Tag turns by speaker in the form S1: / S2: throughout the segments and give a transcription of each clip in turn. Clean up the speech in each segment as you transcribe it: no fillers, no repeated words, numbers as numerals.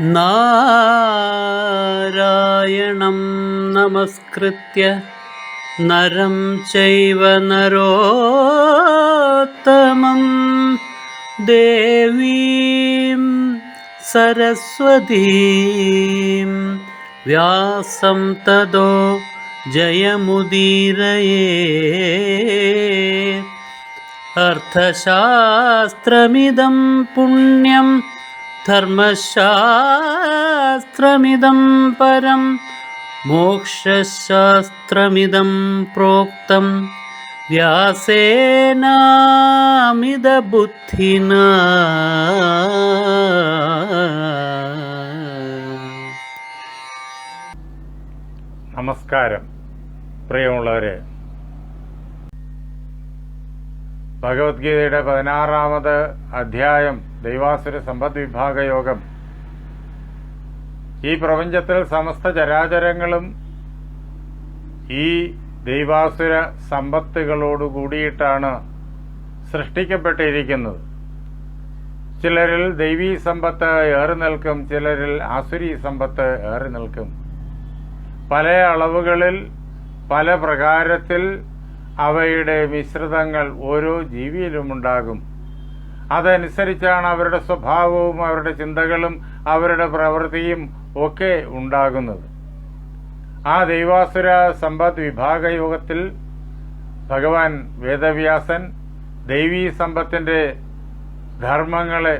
S1: നാരായണം നമസ്കൃത്യ നരം ചൈവ നരോത്തമം ദേവീം സരസ്വതീം വ്യാസം തതോ ജയമുദീരയേ. അർത്ഥശാസ്ത്രമിദം പുണ്യം ധർമ്മശാസ്ത്രമിദം പരം മോക്ഷശാസ്ത്രമിദം പ്രോക്തം വ്യാസേനാമിതബുദ്ധിനാ.
S2: നമസ്കാരം പ്രിയമുള്ളവരെ, ഭഗവത്ഗീതയുടെ 16-ാമത് അധ്യായം ദൈവാസുര സമ്പദ് വിഭാഗ യോഗം. ഈ പ്രപഞ്ചത്തിൽ സമസ്ത ചരാചരങ്ങളും ഈ ദൈവാസുര സമ്പത്തുകളോടുകൂടിയിട്ടാണ് സൃഷ്ടിക്കപ്പെട്ടിരിക്കുന്നത്. ചിലരിൽ ദൈവീ സമ്പത്ത് ഏറി നിൽക്കും, ചിലരിൽ ആസുരീ സമ്പത്ത് ഏറി നിൽക്കും. പല അളവുകളിൽ പല പ്രകാരത്തിൽ അവയുടെ മിശ്രിതങ്ങൾ ഓരോ ജീവിയിലുമുണ്ടാകും. അതനുസരിച്ചാണ് അവരുടെ സ്വഭാവവും അവരുടെ ചിന്തകളും അവരുടെ പ്രവൃത്തിയും ഒക്കെ ഉണ്ടാകുന്നത്. ആ ദൈവാസുര സമ്പദ് വിഭാഗയോഗത്തിൽ ഭഗവാൻ വേദവ്യാസൻ ദൈവീ സമ്പത്തിൻ്റെ ധർമ്മങ്ങളെ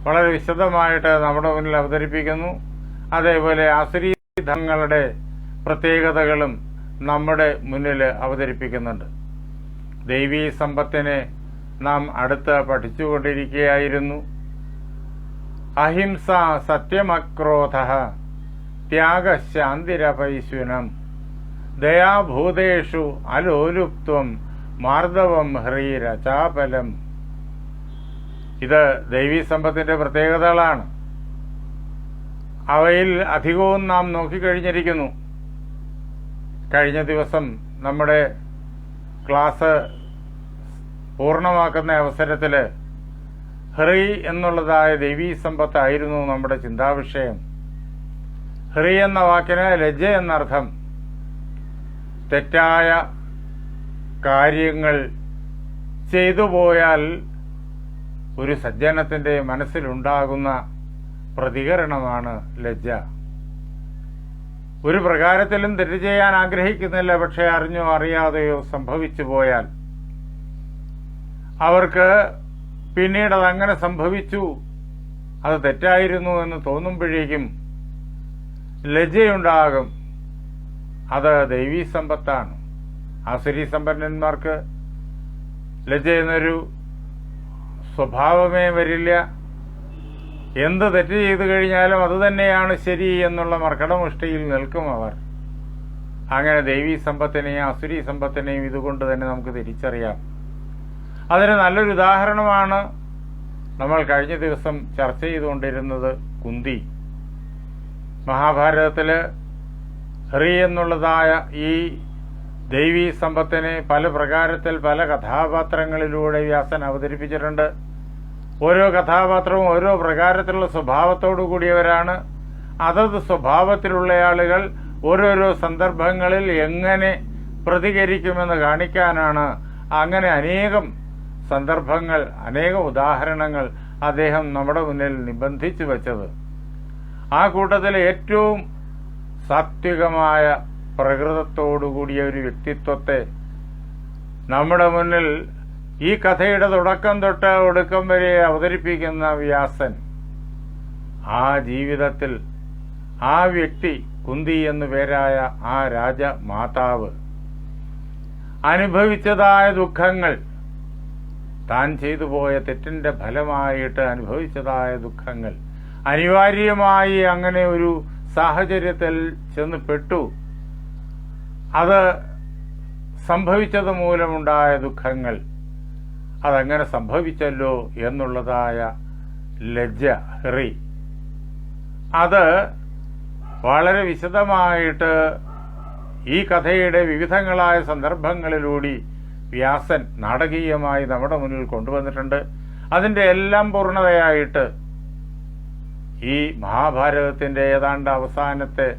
S2: വളരെ വിശദമായിട്ട് നമ്മുടെ മുന്നിൽ അവതരിപ്പിക്കുന്നു. അതേപോലെ ആസുരീ ധർമ്മങ്ങളുടെ പ്രത്യേകതകളും നമ്മുടെ മുന്നിൽ അവതരിപ്പിക്കുന്നുണ്ട്. ദൈവീ സമ്പത്തിനെ നാം അടുത്ത് പഠിച്ചുകൊണ്ടിരിക്കുകയായിരുന്നു. അഹിംസ, സത്യമക്രോധ, ത്യാഗശാന്തിരപൈശുനം, ദയാഭൂതേഷു അലോലുപ്ത്വം, മാർദ്ദവം ഹ്രീരചാപലം. ഇത് ദൈവീ സമ്പത്തിന്റെ പ്രത്യേകതകളാണ്. അവയിൽ അധികവും നാം നോക്കിക്കഴിഞ്ഞിരിക്കുന്നു. കഴിഞ്ഞ ദിവസം നമ്മുടെ ക്ലാസ് പൂർണ്ണമാക്കുന്ന അവസരത്തിൽ ഹ്രീ എന്നുള്ളതായ ദൈവീ സമ്പത്തായിരുന്നു നമ്മുടെ ചിന്താവിഷയം. ഹ്രീ എന്ന വാക്കിന് ലജ്ജ എന്നർത്ഥം. തെറ്റായ കാര്യങ്ങൾ ചെയ്തു പോയാൽ ഒരു സജ്ജനത്തിൻ്റെ മനസ്സിലുണ്ടാകുന്ന പ്രതികരണമാണ് ലജ്ജ. ഒരു പ്രകാരത്തിലും തെറ്റ് ചെയ്യാൻ ആഗ്രഹിക്കുന്നില്ല, പക്ഷെ അറിഞ്ഞോ അറിയാതെയോ സംഭവിച്ചു പോയാൽ അവർക്ക് പിന്നീട് അതങ്ങനെ സംഭവിച്ചു, അത് തെറ്റായിരുന്നു എന്ന് തോന്നുമ്പോഴേക്കും ലജ്ജയുണ്ടാകും. അത് ദൈവീ സമ്പത്താണ്. ആസുരീ സമ്പന്നന്മാർക്ക് ലജ്ജ എന്നൊരു സ്വഭാവമേ വരില്ല. എന്ത് തെറ്റ് ചെയ്തു കഴിഞ്ഞാലും അതുതന്നെയാണ് ശരി എന്നുള്ള മർക്കടമുഷ്ടിയിൽ നിൽക്കും അവർ. അങ്ങനെ ദൈവീ സമ്പത്തിനെയും അസുരീ സമ്പത്തിനെയും ഇതുകൊണ്ട് തന്നെ നമുക്ക് തിരിച്ചറിയാം. അതിന് നല്ലൊരു ഉദാഹരണമാണ് നമ്മൾ കഴിഞ്ഞ ദിവസം ചർച്ച ചെയ്തുകൊണ്ടിരുന്നത് കുന്തി. മഹാഭാരതത്തിൽ ഹ്രീ എന്നുള്ളതായ ഈ ദൈവീ സമ്പത്തിനെ പല പ്രകാരത്തിൽ പല കഥാപാത്രങ്ങളിലൂടെ വ്യാസൻ അവതരിപ്പിച്ചിട്ടുണ്ട്. ഓരോ കഥാപാത്രവും ഓരോ പ്രകാരത്തിലുള്ള സ്വഭാവത്തോടു കൂടിയവരാണ്. അതത് സ്വഭാവത്തിലുള്ള ആളുകൾ ഓരോരോ സന്ദർഭങ്ങളിൽ എങ്ങനെ പ്രതികരിക്കുമെന്ന് കാണിക്കാനാണ് അങ്ങനെ അനേകം സന്ദർഭങ്ങൾ, അനേകം ഉദാഹരണങ്ങൾ അദ്ദേഹം നമ്മുടെ മുന്നിൽ നിബന്ധിച്ചു വച്ചത്. ആ കൂട്ടത്തിലെ ഏറ്റവും സാത്വികമായ പ്രകൃതത്തോടുകൂടിയ ഒരു വ്യക്തിത്വത്തെ നമ്മുടെ മുന്നിൽ ഈ കഥയുടെ തുടക്കം തൊട്ട് ഒടുക്കം വരെ അവതരിപ്പിക്കുന്ന വ്യാസൻ, ആ ജീവിതത്തിൽ ആ വ്യക്തി കുന്തി എന്നു പേരായ ആ രാജമാതാവ് അനുഭവിച്ചതായ ദുഃഖങ്ങൾ, താൻ ചെയ്തു പോയ തെറ്റിന്റെ ഫലമായിട്ട് അനുഭവിച്ചതായ ദുഃഖങ്ങൾ, അനിവാര്യമായി അങ്ങനെ ഒരു സാഹചര്യത്തിൽ ചെന്ന് പെട്ടു, അത് സംഭവിച്ചത് മൂലമുണ്ടായ ദുഃഖങ്ങൾ, അതങ്ങനെ സംഭവിച്ചല്ലോ എന്നുള്ളതായ ലജ്ജ, ഹ്രീ, അത് വളരെ വിശദമായിട്ട് ഈ കഥയുടെ വിവിധങ്ങളായ സന്ദർഭങ്ങളിലൂടെ വ്യാസൻ നാടകീയമായി നമ്മുടെ മുന്നിൽ കൊണ്ടുവന്നിട്ടുണ്ട്. അതിൻ്റെ എല്ലാം പൂർണ്ണതയായിട്ട് ഈ മഹാഭാരതത്തിൻ്റെ ഏതാണ്ട് അവസാനത്തെ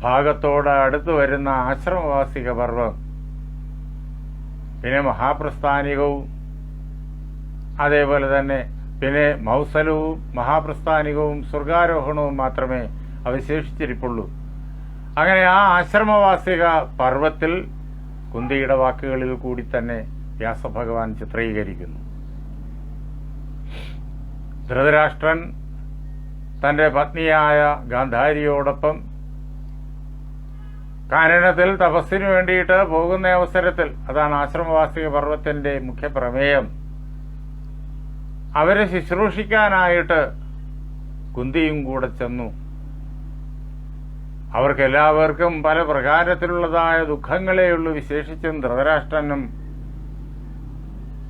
S2: ഭാഗത്തോട് അടുത്തു വരുന്ന ആശ്രമവാസിക പർവം, പിന്നെ മഹാപ്രസ്ഥാനികവും അതേപോലെ തന്നെ പിന്നെ മൗസലവും മഹാപ്രസ്ഥാനികവും സ്വർഗാരോഹണവും മാത്രമേ അവശേഷിച്ചിരിപ്പുള്ളൂ. അങ്ങനെ ആ ആശ്രമവാസിക പർവത്തിൽ കുന്തിയുടെ വാക്കുകളിൽ കൂടി തന്നെ വ്യാസഭഗവാൻ ചിത്രീകരിക്കുന്നു. ധൃതരാഷ്ട്രൻ തന്റെ പത്നിയായ ഗാന്ധാരിയോടൊപ്പം കാനനത്തിൽ തപസ്സിനു വേണ്ടിയിട്ട് പോകുന്ന അവസരത്തിൽ, അതാണ് ആശ്രമവാസിക പർവത്തിന്റെ മുഖ്യ പ്രമേയം, അവരെ ശുശ്രൂഷിക്കാനായിട്ട് കുന്തിയും കൂടെ ചെന്നു. അവർക്കെല്ലാവർക്കും പല പ്രകാരത്തിലുള്ളതായ ദുഃഖങ്ങളെയുള്ളൂ. വിശേഷിച്ചും ധൃതരാഷ്ട്രനും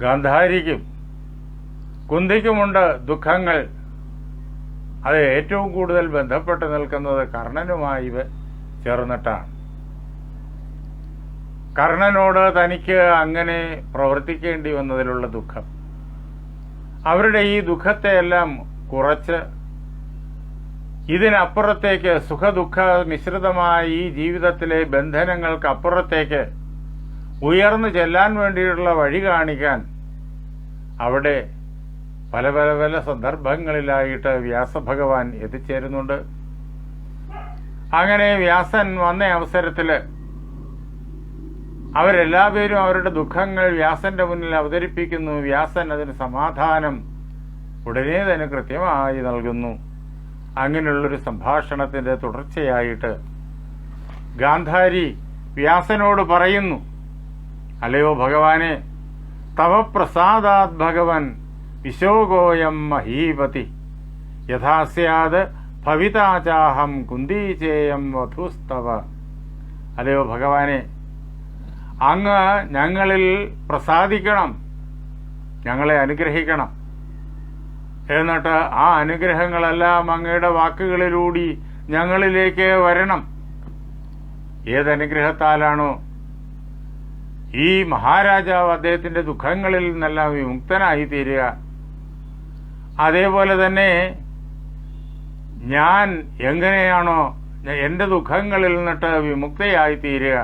S2: ഗാന്ധാരിക്കും കുന്തിക്കുമുണ്ട് ദുഃഖങ്ങൾ. അത് ഏറ്റവും കൂടുതൽ ബന്ധപ്പെട്ട് നിൽക്കുന്നത് കർണനുമായി ചേർന്നിട്ടാണ്. കർണനോട് തനിക്ക് അങ്ങനെ പ്രവർത്തിക്കേണ്ടി വന്നതിലുള്ള ദുഃഖം, അവരുടെ ഈ ദുഃഖത്തെയെല്ലാം കുറച്ച് ഇതിനപ്പുറത്തേക്ക് സുഖദുഃഖ മിശ്രിതമായ ഈ ജീവിതത്തിലെ ബന്ധനങ്ങൾക്കപ്പുറത്തേക്ക് ഉയർന്നു ചെല്ലാൻ വേണ്ടിയിട്ടുള്ള വഴി കാണിക്കാൻ അവിടെ പല പല പല സന്ദർഭങ്ങളിലായിട്ട് വ്യാസഭഗവാൻ എത്തിച്ചേരുന്നുണ്ട്. അങ്ങനെ വ്യാസൻ വന്ന അവസരത്തില് അവരെല്ലാവരും അവരുടെ ദുഃഖങ്ങൾ വ്യാസന്റെ മുന്നിൽ അവതരിപ്പിക്കുന്നു. വ്യാസൻ അതിന് സമാധാനം ഉടനെ തന്നെ കൃത്യമായി നൽകുന്നു. അങ്ങനെയുള്ളൊരു സംഭാഷണത്തിന്റെ തുടർച്ചയായിട്ട് ഗാന്ധാരി വ്യാസനോട് പറയുന്നു, അല്ലയോ ഭഗവാനെ, തവ പ്രസാദാത് ഭഗവൻ വിശോകോയം മഹീപതി യഥാസ്യാത് ഭവിതാചാഹം കുന്ദീചേയം വധുസ്തവ. അല്ലയോ ഭഗവാനെ, അങ്ങ് ഞങ്ങളിൽ പ്രസാദിക്കണം, ഞങ്ങളെ അനുഗ്രഹിക്കണം. എന്നിട്ട് ആ അനുഗ്രഹങ്ങളെല്ലാം അങ്ങയുടെ വാക്കുകളിലൂടെ ഞങ്ങളിലേക്ക് വരണം. ഏതനുഗ്രഹത്താലാണോ ഈ മഹാരാജാവ് അദ്ദേഹത്തിന്റെ ദുഃഖങ്ങളിൽ നിന്നെല്ലാം വിമുക്തനായി തീരുക, അതേപോലെ തന്നെ ഞാൻ എങ്ങനെയാണോ എന്റെ ദുഃഖങ്ങളിൽ നിന്നിട്ട് വിമുക്തയായി തീരുക,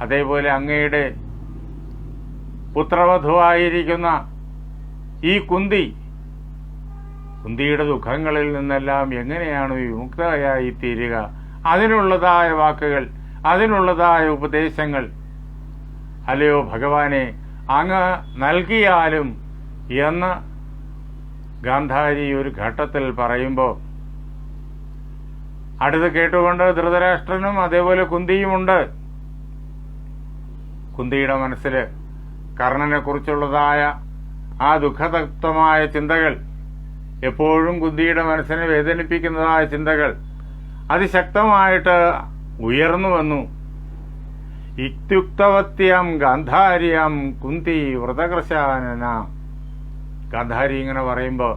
S2: അതേപോലെ അങ്ങയുടെ പുത്രവധുവായിരിക്കുന്ന ഈ കുന്തിയുടെ ദുഃഖങ്ങളിൽ നിന്നെല്ലാം എങ്ങനെയാണ് വിമുക്തയായി തീരുക, അതിനുള്ളതായ വാക്കുകൾ, അതിനുള്ളതായ ഉപദേശങ്ങൾ അല്ലയോ ഭഗവാനെ അങ്ങ് നൽകിയാലും എന്ന് ഗാന്ധാരി ഒരു ഘട്ടത്തിൽ പറയുമ്പോൾ അടുത്ത് കേട്ടുകൊണ്ട് ധൃതരാഷ്ട്രനും അതേപോലെ കുന്തിയുമുണ്ട്. കുന്തിയുടെ മനസ്സിൽ കർണനെ കുറിച്ചുള്ളതായ ആ ദുഃഖതപ്തമായ ചിന്തകൾ, എപ്പോഴും കുന്തിയുടെ മനസ്സിനെ വേദനിപ്പിക്കുന്നതായ ചിന്തകൾ അതിശക്തമായിട്ട് ഉയർന്നു വന്നു. ഇത്യുക്തവത്യം ഗാന്ധാരിയം കുന്തി വ്രതകർശാനന. ഗാന്ധാരി ഇങ്ങനെ പറയുമ്പോൾ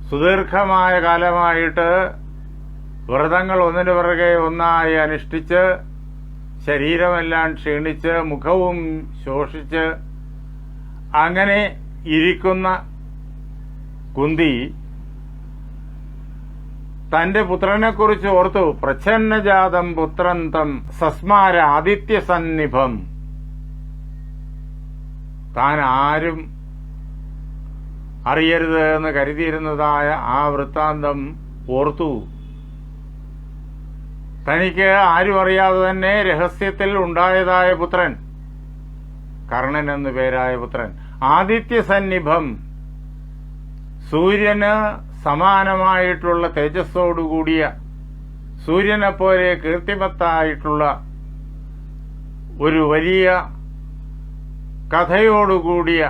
S2: സുദീർഘമായ കാലമായിട്ട് വ്രതങ്ങൾ ഒന്നിനു പിറകെ ഒന്നായി അനുഷ്ഠിച്ച് ശരീരമെല്ലാം ക്ഷീണിച്ച് മുഖവും ശോഷിച്ച് അങ്ങനെ ഇരിക്കുന്ന കുന്തി തന്റെ പുത്രനെക്കുറിച്ച് ഓർത്തു. പ്രച്ഛന്നജാതം പുത്രൻ തം സസ്മാര ആദിത്യസന്നിഭം. താൻ ആരും അറിയരുത് എന്ന് കരുതിയിരുന്നതായ ആ വൃത്താന്തം ഓർത്തു. തനിക്ക് ആരും അറിയാതെ തന്നെ രഹസ്യത്തിൽ ഉണ്ടായതായ പുത്രൻ, കർണൻ എന്നു പേരായ പുത്രൻ, ആദിത്യസന്നിഭം, സൂര്യന് സമാനമായിട്ടുള്ള തേജസ്സോടുകൂടിയ, സൂര്യനെപ്പോലെ കീർത്തിമത്തായിട്ടുള്ള ഒരു വലിയ കഥയോടുകൂടിയ,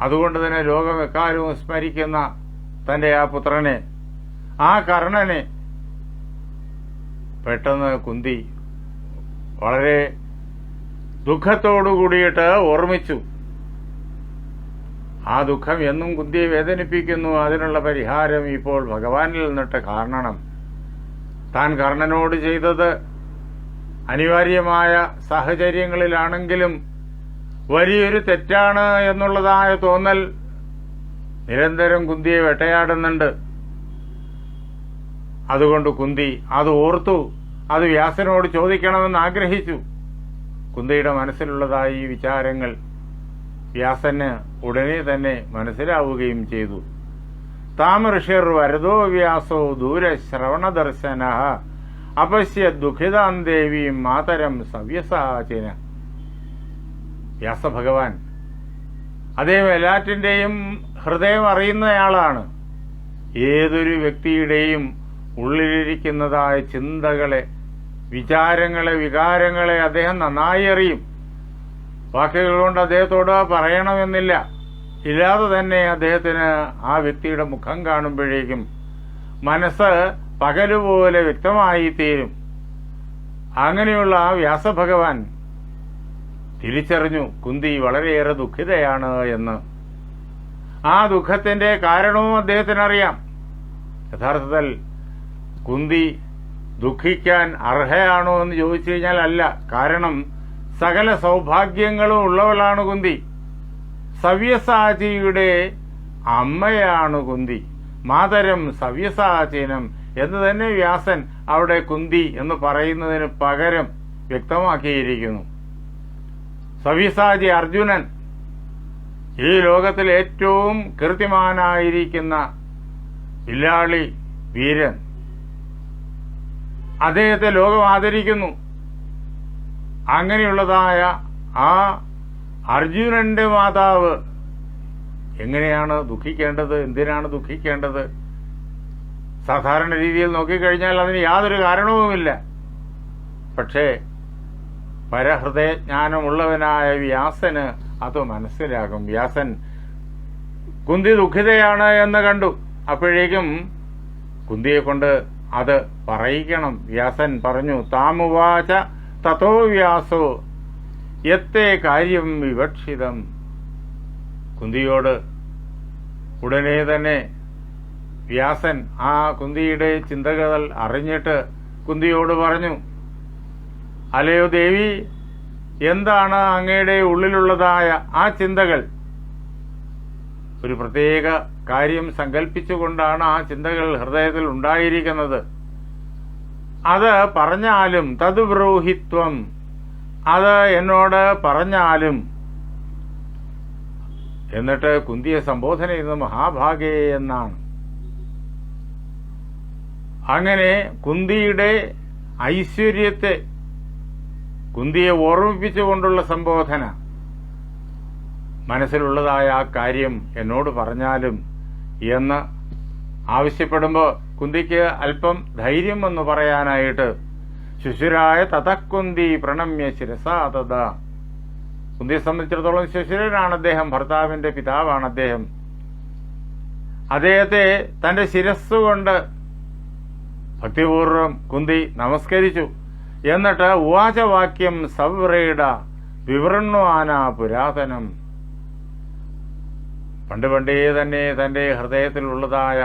S2: അതുകൊണ്ട് തന്നെ ലോകം എക്കാലവും സ്മരിക്കുന്ന തന്റെ ആ പുത്രനെ, ആ കർണനെ പെട്ടെന്ന് കുന്തി വളരെ ദുഃഖത്തോടുകൂടിയിട്ട് ഓർമ്മിച്ചു. ആ ദുഃഖം എന്നും കുന്തിയെ വേദനിപ്പിക്കുന്നു. അതിനുള്ള പരിഹാരം ഇപ്പോൾ ഭഗവാനിൽ നിന്നിട്ട് കാണണം. താൻ കർണനോട് ചെയ്തത് അനിവാര്യമായ സാഹചര്യങ്ങളിലാണെങ്കിലും വലിയൊരു തെറ്റാണ് എന്നുള്ളതായ തോന്നൽ നിരന്തരം കുന്തിയെ വേട്ടയാടുന്നുണ്ട്. അതുകൊണ്ട് കുന്തി അത് ഓർത്തു, അത് വ്യാസനോട് ചോദിക്കണമെന്ന് ആഗ്രഹിച്ചു. കുന്തിയുടെ മനസ്സിലുള്ളതായി ഈ വിചാരങ്ങൾ വ്യാസന് ഉടനെ തന്നെ മനസ്സിലാവുകയും ചെയ്തു. താമഋഷിർ വരദോ വ്യാസോ ദൂരശ്രവണദർശന അപശ്യ ദുഃഖിതാം ദേവീം മാതരം സവ്യസാചന. വ്യാസഭഗവാൻ അദ്ദേഹം എല്ലാറ്റിൻ്റെയും ഹൃദയം അറിയുന്നയാളാണ്. ഏതൊരു വ്യക്തിയുടെയും ഉള്ളിലിരിക്കുന്നതായ ചിന്തകളെ, വിചാരങ്ങളെ, വികാരങ്ങളെ അദ്ദേഹം നന്നായി അറിയും. വാക്കുകൾ കൊണ്ട് അദ്ദേഹത്തോട് പറയണമെന്നില്ല. ഇല്ലാതെ തന്നെ അദ്ദേഹത്തിന് ആ വ്യക്തിയുടെ മുഖം കാണുമ്പോഴേക്കും മനസ്സ് പകലുപോലെ വ്യക്തമായി തീരും. അങ്ങനെയുള്ള ആ വ്യാസഭഗവാൻ തിരിച്ചറിഞ്ഞു കുന്തി വളരെയേറെ ദുഃഖിതയാണ് എന്ന്. ആ ദുഃഖത്തിന്റെ കാരണവും അദ്ദേഹത്തിനറിയാം. യഥാർത്ഥത്തിൽ കുന്തി ദുഃഖിക്കാൻ അർഹയാണോ എന്ന് ചോദിച്ചു കഴിഞ്ഞാൽ അല്ല. കാരണം സകല സൗഭാഗ്യങ്ങളും ഉള്ളവളാണ് കുന്തി. സവ്യസാചിയുടെ അമ്മയാണ് കുന്തി. മാതരം സവ്യസാചീനം എന്ന് തന്നെ വ്യാസൻ അവിടെ കുന്തി എന്ന് പറയുന്നതിന് പകരം വ്യക്തമാക്കിയിരിക്കുന്നു. സവ്യസാചി അർജുനൻ, ഈ ലോകത്തിൽ ഏറ്റവും കീർത്തിമാനായിരിക്കുന്ന വില്ലാളി വീരൻ. അദ്ദേഹത്തെ ലോകം ആദരിക്കുന്നു. അങ്ങനെയുള്ളതായ ആ അർജുനന്റെ മാതാവ് എങ്ങനെയാണ് ദുഃഖിക്കേണ്ടത്? എന്തിനാണ് ദുഃഖിക്കേണ്ടത്? സാധാരണ രീതിയിൽ നോക്കിക്കഴിഞ്ഞാൽ അതിന് യാതൊരു കാരണവുമില്ല. പക്ഷേ പരഹൃദയജ്ഞാനമുള്ളവനായ വ്യാസന് അത് മനസ്സിലാകും. വ്യാസൻ കുന്തി ദുഃഖിതയാണ് എന്ന് കണ്ടു. അപ്പോഴേക്കും കുന്തിയെ കൊണ്ട് അത് പറയിക്കണം. വ്യാസൻ പറഞ്ഞു, താമുവാച തതോ വ്യാസോ യത്തേ കാര്യം വിവക്ഷിതം. കുന്തിയോട് ഉടനെ തന്നെ വ്യാസൻ ആ കുന്തിയുടെ ചിന്തകൾ അറിഞ്ഞിട്ട് കുന്തിയോട് പറഞ്ഞു, അല്ലയോ ദേവി, എന്താണ് അങ്ങയുടെ ഉള്ളിലുള്ളതായ ആ ചിന്തകൾ? ഒരു പ്രത്യേക കാര്യം സങ്കല്പിച്ചുകൊണ്ടാണ് ആ ചിന്തകൾ ഹൃദയത്തിൽ ഉണ്ടായിരിക്കുന്നത്. അത് പറഞ്ഞാലും തത് ബ്രൂഹിത്വം, അത് എന്നോട് പറഞ്ഞാലും. എന്നിട്ട് കുന്തിയെ സംബോധന ചെയ്യുന്നത് മഹാഭാഗേ എന്നാണ്. അങ്ങനെ കുന്തിയുടെ ഐശ്വര്യത്തെ, കുന്തിയെ ഓർമ്മിപ്പിച്ചുകൊണ്ടുള്ള സംബോധന. മനസ്സിലുള്ളതായ ആ കാര്യം എന്നോട് പറഞ്ഞാലും എന്ന് ആവശ്യപ്പെടുമ്പോൾ കുന്തിക്ക് അല്പം ധൈര്യം എന്ന് പറയാനായിട്ട് ശുശുരായ തതക്കുന്തി പ്രണമ്യ ശിരസാ തഥ. കുന്തിയെ സംബന്ധിച്ചിടത്തോളം ശുശുരനാണ് അദ്ദേഹം, ഭർത്താവിന്റെ പിതാവാണ് അദ്ദേഹം. അദ്ദേഹത്തെ തന്റെ ശിരസ്സുകൊണ്ട് ഭക്തിപൂർവം കുന്തി നമസ്കരിച്ചു. എന്നിട്ട് ഉവാചവാക്യം സവ്രേട വിവൃണ്വാന പുരാതനം. പണ്ട് പണ്ടേ തന്നെ തന്റെ ഹൃദയത്തിലുള്ളതായ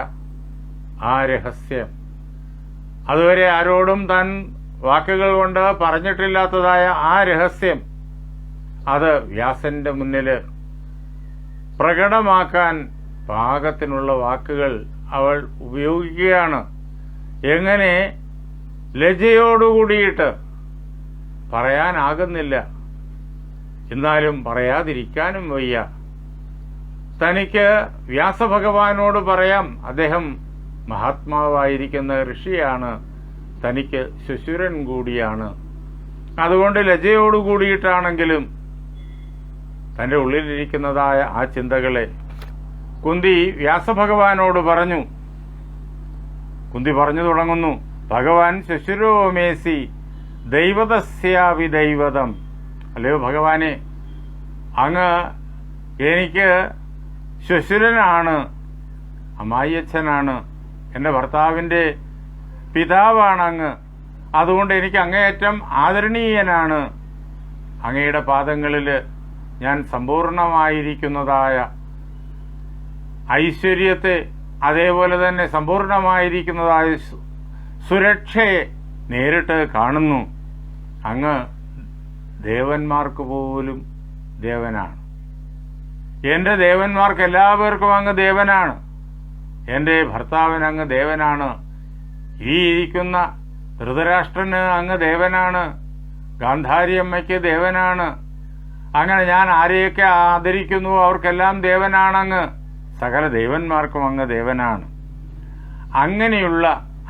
S2: ആ രഹസ്യം, അതുവരെ ആരോടും താൻ വാക്കുകൾ കൊണ്ട് പറഞ്ഞിട്ടില്ലാത്തതായ ആ രഹസ്യം, അത് വ്യാസന്റെ മുന്നിൽ പ്രകടമാക്കാൻ പാകത്തിനുള്ള വാക്കുകൾ അവൾ ഉപയോഗിക്കുകയാണ്. എങ്ങനെ ലജ്ജയോടുകൂടിയിട്ട് പറയാനാകുന്നില്ല, എന്നാലും പറയാതിരിക്കാനും വയ്യ. തനിക്ക് വ്യാസഭഗവാനോട് പറയാം, അദ്ദേഹം മഹാത്മാവായിരിക്കുന്ന ഋഷിയാണ്, തനിക്ക് ശുശുരൻ കൂടിയാണ്. അതുകൊണ്ട് ലജ്ജയോടുകൂടിയിട്ടാണെങ്കിലും തന്റെ ഉള്ളിലിരിക്കുന്നതായ ആ ചിന്തകളെ കുന്തി വ്യാസഭഗവാനോട് പറഞ്ഞു. കുന്തി പറഞ്ഞു തുടങ്ങുന്നു, ഭഗവാൻ ശുശുരോമേസി ദൈവതസ്യാവി ദൈവതം. അല്ലയോ ഭഗവാനെ, അങ്ങ് എനിക്ക് ശുശുരനാണ്, അമ്മായിയച്ഛനാണ്, എൻ്റെ ഭർത്താവിൻ്റെ പിതാവാണ് അങ്ങ്. അതുകൊണ്ട് എനിക്ക് അങ്ങേയറ്റം ആദരണീയനാണ്. അങ്ങയുടെ പാദങ്ങളിൽ ഞാൻ സമ്പൂർണമായിരിക്കുന്നതായ ഐശ്വര്യത്തെ, അതേപോലെ തന്നെ സമ്പൂർണമായിരിക്കുന്നതായ സുരക്ഷയെ നേരിട്ട് കാണുന്നു. അങ്ങ് ദേവന്മാർക്ക് പോലും ദേവനാണ്. എൻ്റെ ദേവന്മാർക്ക് എല്ലാവർക്കും അങ്ങ് ദേവനാണ്. എൻ്റെ ഭർത്താവിന് അങ്ങ് ദേവനാണ്. ഈ ഇരിക്കുന്ന ധൃതരാഷ്ട്രന് അങ്ങ് ദേവനാണ്. ഗാന്ധാരിയമ്മയ്ക്ക് ദേവനാണ്. അങ്ങനെ ഞാൻ ആരെയൊക്കെ ആദരിക്കുന്നുവോ അവർക്കെല്ലാം ദേവനാണങ്ങ്. സകല ദേവന്മാർക്കും അങ്ങ് ദേവനാണ്. അങ്ങനെയുള്ള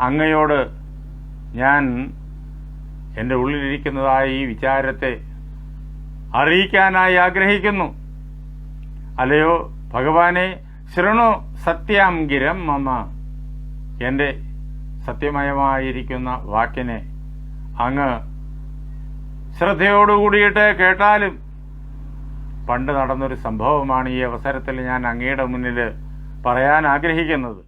S2: അങ്ങയോട് ഞാൻ എൻ്റെ ഉള്ളിലിരിക്കുന്നതായ ഈ വിചാരത്തെ അറിയിക്കാനായി ആഗ്രഹിക്കുന്നു. അല്ലയോ ഭഗവാനെ, ശൃണു സത്യാം ഗിരം മമ. എൻ്റെ സത്യമയമായിരിക്കുന്ന വാക്കിനെ അങ്ങ് ശ്രദ്ധയോടുകൂടിയിട്ട് കേട്ടാലും. പണ്ട് നടന്നൊരു സംഭവമാണ് ഈ അവസരത്തിൽ ഞാൻ അങ്ങയുടെ മുന്നിൽ പറയാൻ ആഗ്രഹിക്കുന്നത്.